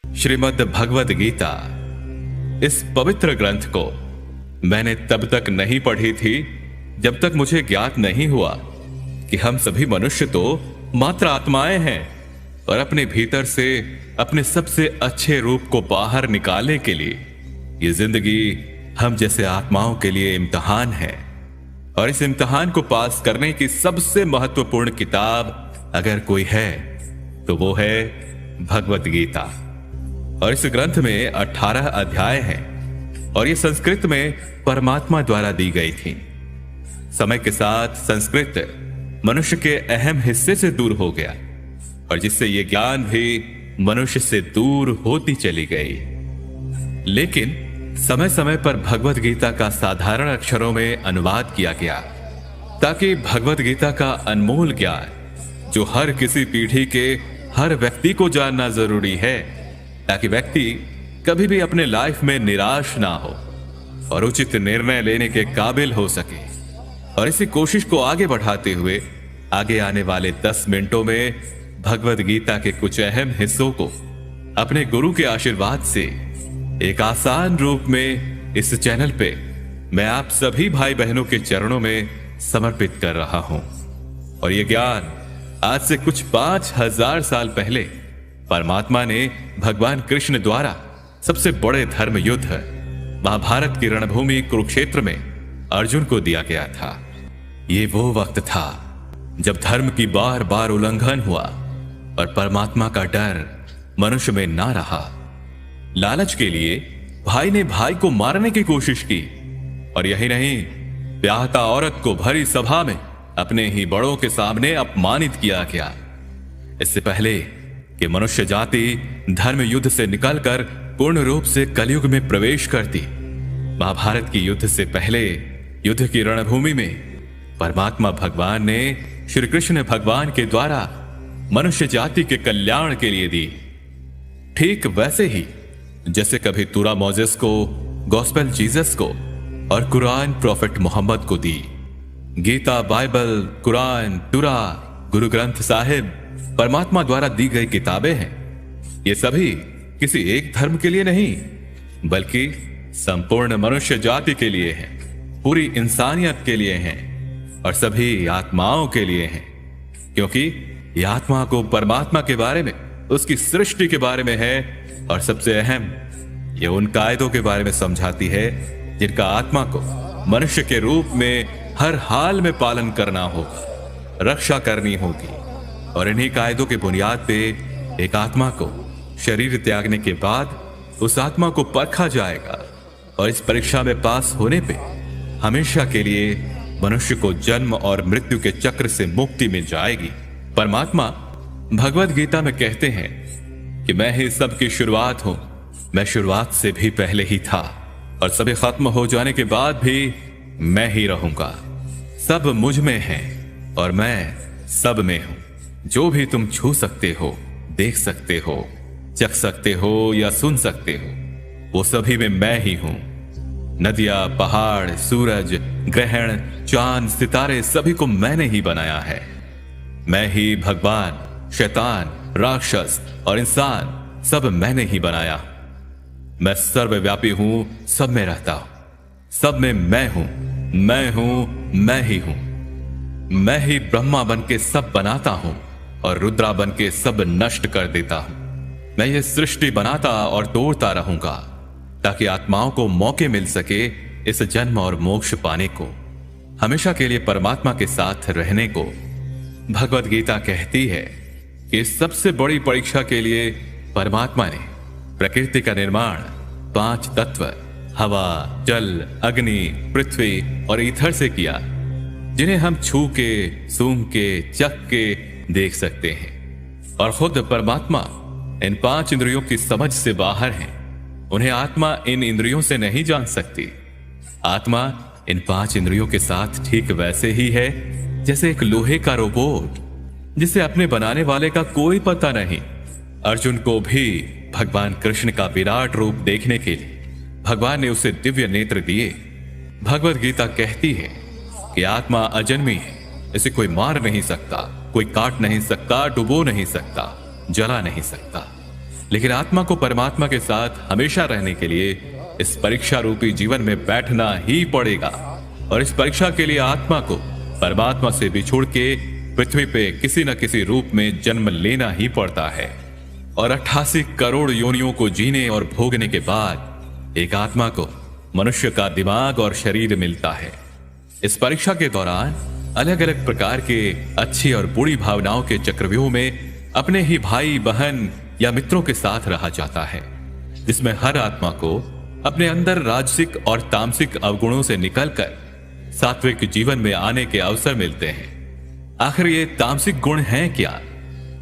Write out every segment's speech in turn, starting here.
श्रीमद् भगवद गीता, इस पवित्र ग्रंथ को मैंने तब तक नहीं पढ़ी थी जब तक मुझे ज्ञात नहीं हुआ कि हम सभी मनुष्य तो मात्र आत्माएं हैं और अपने भीतर से अपने सबसे अच्छे रूप को बाहर निकालने के लिए ये जिंदगी हम जैसे आत्माओं के लिए इम्तिहान है। और इस इम्तिहान को पास करने की सबसे महत्वपूर्ण किताब अगर कोई है तो वो है भगवद गीता। और इस ग्रंथ में 18 अध्याय हैं और ये संस्कृत में परमात्मा द्वारा दी गई थी। समय के साथ संस्कृत मनुष्य के अहम हिस्से से दूर हो गया और जिससे ये ज्ञान भी मनुष्य से दूर होती चली गई। लेकिन समय समय पर भगवद गीता का साधारण अक्षरों में अनुवाद किया गया ताकि भगवद गीता का अनमोल ज्ञान जो हर किसी पीढ़ी के हर व्यक्ति को जानना जरूरी है, ताकि व्यक्ति कभी भी अपने लाइफ में निराश ना हो और उचित निर्णय लेने के काबिल हो सके। और इसी कोशिश को आगे बढ़ाते हुए आगे आने वाले 10 मिनटों में भगवद गीता के कुछ अहम हिस्सों को अपने गुरु के आशीर्वाद से एक आसान रूप में इस चैनल पे मैं आप सभी भाई बहनों के चरणों में समर्पित कर रहा हूं। और ये ज्ञान आज से कुछ 5000 साल पहले परमात्मा ने भगवान कृष्ण द्वारा सबसे बड़े धर्म युद्ध महाभारत की रणभूमि कुरुक्षेत्र में अर्जुन को दिया गया था। ये वो वक्त था जब धर्म की बार बार उल्लंघन हुआ और परमात्मा का डर मनुष्य में ना रहा। लालच के लिए भाई ने भाई को मारने की कोशिश की और यही नहीं, ब्याहता औरत को भरी सभा में अपने ही बड़ों के सामने अपमानित किया गया। इससे पहले कि मनुष्य जाति धर्म युद्ध से निकलकर पूर्ण रूप से कलयुग में प्रवेश करती, महाभारत की युद्ध से पहले युद्ध की रणभूमि में परमात्मा भगवान ने श्री कृष्ण भगवान के द्वारा मनुष्य जाति के कल्याण के लिए दी। ठीक वैसे ही जैसे कभी तुरा मोजेस को, गॉस्पेल जीसस को और कुरान प्रॉफिट मोहम्मद को दी। गीता, बाइबल, कुरान, तुरा, गुरु ग्रंथ साहिब परमात्मा द्वारा दी गई किताबें हैं। ये सभी किसी एक धर्म के लिए नहीं बल्कि संपूर्ण मनुष्य जाति के लिए हैं, पूरी इंसानियत के लिए हैं और सभी आत्माओं के लिए हैं, क्योंकि ये आत्मा को परमात्मा के बारे में, उसकी सृष्टि के बारे में है और सबसे अहम ये उन कायदों के बारे में समझाती है जिनका आत्मा को मनुष्य के रूप में हर हाल में पालन करना होगा, रक्षा करनी होगी। और इन्हीं कायदों के बुनियाद पे एक आत्मा को शरीर त्यागने के बाद उस आत्मा को परखा जाएगा और इस परीक्षा में पास होने पे हमेशा के लिए मनुष्य को जन्म और मृत्यु के चक्र से मुक्ति मिल जाएगी। परमात्मा भगवद गीता में कहते हैं कि मैं ही सबकी शुरुआत हूं, मैं शुरुआत से भी पहले ही था और सभी खत्म हो जाने के बाद भी मैं ही रहूंगा। सब मुझ में है और मैं सब में हूं। जो भी तुम छू सकते हो, देख सकते हो, चख सकते हो या सुन सकते हो, वो सभी में मैं ही हूं। नदियां, पहाड़, सूरज, ग्रहण, चांद, सितारे सभी को मैंने ही बनाया है। मैं ही भगवान, शैतान, राक्षस और इंसान सब मैंने ही बनाया। मैं सर्वव्यापी हूं, सब में रहता हूं, सब में मैं हूं, मैं ही हूं। मैं ही ब्रह्मा बन के सब बनाता हूं और रुद्रा बन के सब नष्ट कर देता हूं। मैं ये सृष्टि बनाता और तोड़ता रहूंगा ताकि आत्माओं को मौके मिल सके इस जन्म और मोक्ष पाने को, हमेशा के लिए परमात्मा के साथ रहने को। भगवद गीता कहती है कि इस सबसे बड़ी परीक्षा के लिए परमात्मा ने प्रकृति का निर्माण 5 तत्व हवा, जल, अग्नि, पृथ्वी और ईथर से किया, जिन्हें हम छू के, सूंघ के, चख के देख सकते हैं। और खुद परमात्मा इन 5 इंद्रियों की समझ से बाहर है। उन्हें आत्मा इन इंद्रियों से नहीं जान सकती। आत्मा इन 5 इंद्रियों के साथ ठीक वैसे ही है जैसे एक लोहे का रोबोट जिसे अपने बनाने वाले का कोई पता नहीं। अर्जुन को भी भगवान कृष्ण का विराट रूप देखने के लिए भगवान ने उसे दिव्य नेत्र दिए। भगवद गीता कहती है कि आत्मा अजन्मी है, इसे कोई मार नहीं सकता, कोई काट नहीं सकता, डुबो नहीं सकता, जला नहीं सकता। लेकिन आत्मा को परमात्मा के साथ हमेशा रहने के लिए इस परीक्षा रूपी जीवन में बैठना ही पड़ेगा। और इस परीक्षा के लिए आत्मा को परमात्मा से बिछुड़ के पृथ्वी पे किसी न किसी रूप में जन्म लेना ही पड़ता है। और 88 करोड़ योनियों को जीने और भोगने के बाद एक आत्मा को मनुष्य का दिमाग और शरीर मिलता है। इस परीक्षा के दौरान अलग अलग प्रकार के अच्छी और बुरी भावनाओं के चक्रव्यूह में अपने ही भाई बहन या मित्रों के साथ रहा जाता है, जिसमें हर आत्मा को अपने अंदर राजसिक और तामसिक अवगुणों से निकलकर सात्विक जीवन में आने के अवसर मिलते हैं। आखिर ये तामसिक गुण हैं क्या?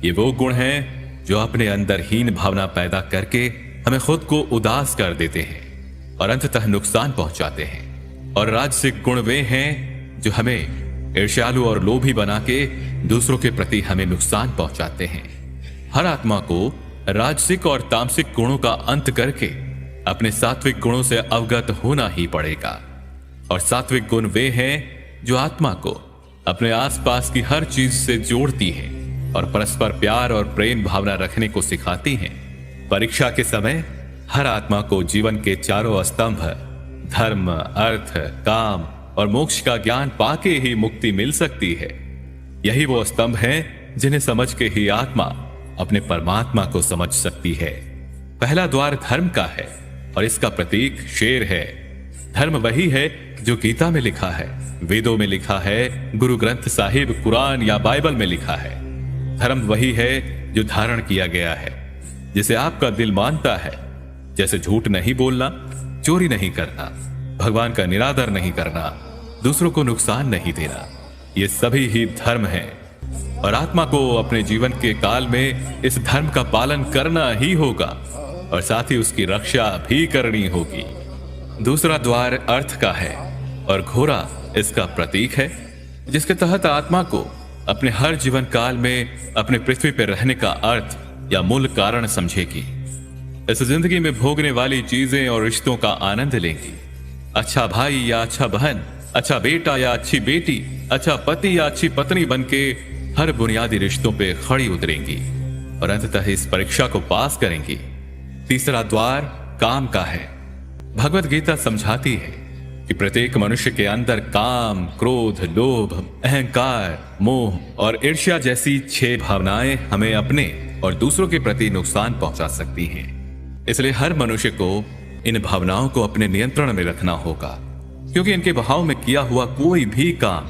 ये वो गुण हैं जो अपने अंदर हीन भावना पैदा करके हमें खुद को उदास कर देते हैं और अंततः नुकसान पहुंचाते हैं। और राजसिक गुण वे हैं जो हमें ईर्ष्यालु और लोभी बना के दूसरों के प्रति हमें नुकसान पहुंचाते हैं। हर आत्मा को राजसिक और तामसिक गुणों का अंत करके अपने सात्विक गुणों से अवगत होना ही पड़ेगा। और सात्विक गुण वे हैं जो आत्मा को अपने आसपास की हर चीज से जोड़ती हैं और परस्पर प्यार और प्रेम भावना रखने को सिखाती हैं। परीक्षा के समय हर आत्मा को जीवन के चारों स्तंभ धर्म, अर्थ, काम और मोक्ष का ज्ञान पाके ही मुक्ति मिल सकती है। यही वो स्तंभ हैं जिन्हें समझ के ही आत्मा अपने परमात्मा को समझ सकती है। पहला द्वार धर्म का है और इसका प्रतीक शेर है। धर्म वही है जो गीता में लिखा है, वेदों में लिखा है, गुरु ग्रंथ साहिब, कुरान या बाइबल में लिखा है। धर्म वही है जो धारण किया गया है, जिसे आपका दिल मानता है, जैसे झूठ नहीं बोलना, चोरी नहीं करना, भगवान का निरादर नहीं करना, दूसरों को नुकसान नहीं देना। ये सभी ही धर्म हैं और आत्मा को अपने जीवन के काल में इस धर्म का पालन करना ही होगा और साथ ही उसकी रक्षा भी करनी होगी। दूसरा द्वार अर्थ का है और घोड़ा इसका प्रतीक है, जिसके तहत आत्मा को अपने हर जीवन काल में अपने पृथ्वी पर रहने का अर्थ या मूल कारण समझेगी। इस जिंदगी में भोगने वाली चीजें और रिश्तों का आनंद लेंगी। अच्छा भाई या अच्छा बहन, अच्छा बेटा या अच्छी बेटी, अच्छा पति या अच्छी पत्नी बनके हर बुनियादी रिश्तों पे खड़ी उतरेंगी और अंततः इस परीक्षा को पास करेंगी। तीसरा द्वार काम का है। भगवत गीता समझाती है कि प्रत्येक मनुष्य के अंदर काम, क्रोध, लोभ, अहंकार, मोह और ईर्ष्या जैसी 6 भावनाएं हमें अपने और दूसरों के प्रति नुकसान पहुंचा सकती हैं। इसलिए हर मनुष्य को इन भावनाओं को अपने नियंत्रण में रखना होगा, क्योंकि इनके बहाव में किया हुआ कोई भी काम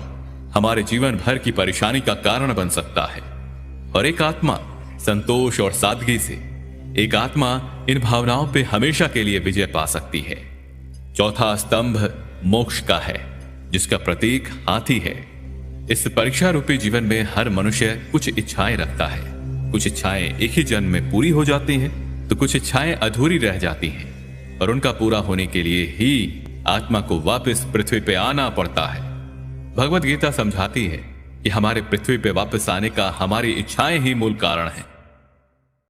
हमारे जीवन भर की परेशानी का कारण बन सकता है। और एक आत्मा संतोष और सादगी से एक आत्मा इन भावनाओं पे हमेशा के लिए विजय पा सकती है। चौथा स्तंभ मोक्ष का है, जिसका प्रतीक हाथी है। इस परीक्षा रूपी जीवन में हर मनुष्य कुछ इच्छाएं रखता है। कुछ इच्छाएं एक ही जन्म में पूरी हो जाती हैं, तो कुछ इच्छाएं अधूरी रह जाती हैं और उनका पूरा होने के लिए ही आत्मा को वापस पृथ्वी पे आना पड़ता है। भगवत गीता समझाती है कि हमारे पृथ्वी पे वापस आने का हमारी इच्छाएं ही मूल कारण है।